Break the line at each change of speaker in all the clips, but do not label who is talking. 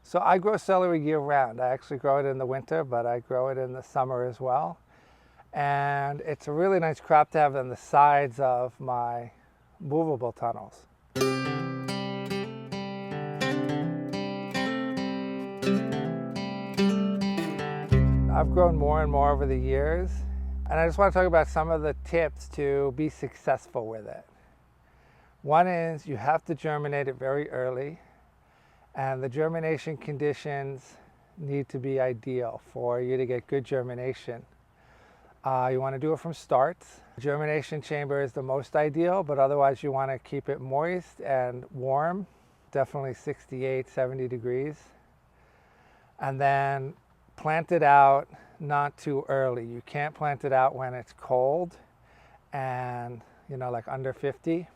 So I grow celery year round. I actually grow it in the winter, but I grow it in the summer as well. And it's a really nice crop to have on the sides of my movable tunnels. I've grown more and more over the years, and I just want to talk about some of the tips to be successful with it. One is you have to germinate it very early, and the germination conditions need to be ideal for you to get good germination. You want to do it from start. Germination chamber is the most ideal, but otherwise you want to keep it moist and warm, definitely 68, 70 degrees. And then plant it out not too early. You can't plant it out when it's cold and, like under 50,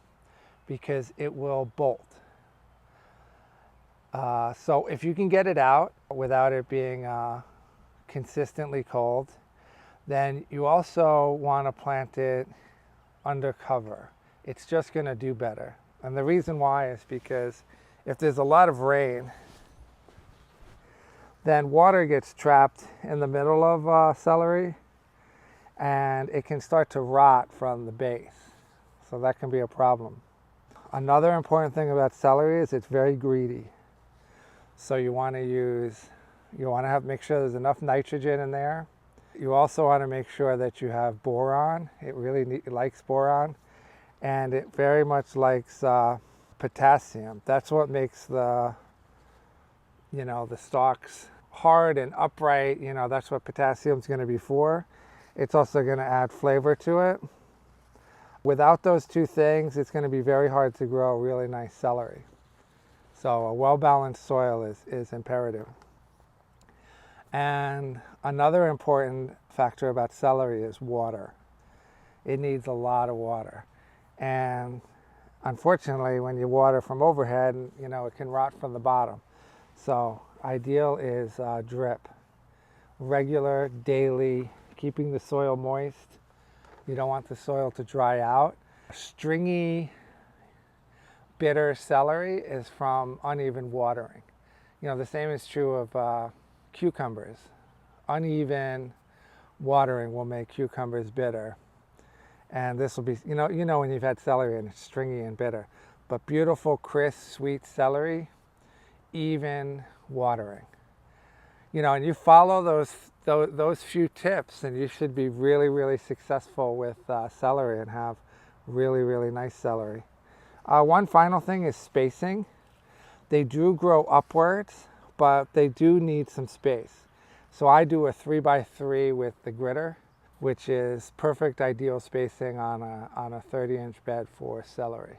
because it will bolt. So if you can get it out without it being consistently cold, then you also want to plant it under cover. It's just going to do better. And the reason why is because if there's a lot of rain, then water gets trapped in the middle of celery, and it can start to rot from the base. So that can be a problem. Another important thing about celery is it's very greedy. So you want to make sure there's enough nitrogen in there. You also want to make sure that you have boron. It really likes boron, and it very much likes potassium. That's what makes the stalks hard and upright. That's what potassium's going to be for. It's also going to add flavor to it. Without those two things, it's going to be very hard to grow really nice celery. So a well-balanced soil is imperative. And another important factor about celery is water. It needs a lot of water. And unfortunately, when you water from overhead, it can rot from the bottom. So ideal is drip. Regular, daily, keeping the soil moist. You don't want the soil to dry out. Stringy, bitter celery is from uneven watering. The same is true of cucumbers. Uneven watering will make cucumbers bitter. And this will be, when you've had celery and it's stringy and bitter. But beautiful, crisp, sweet celery, even watering. And you follow those few tips, and you should be really, really successful with celery and have really, really nice celery. One final thing is spacing. They do grow upwards, but they do need some space. So I do a 3x3 with the gritter, which is perfect ideal spacing on a 30-inch bed for celery.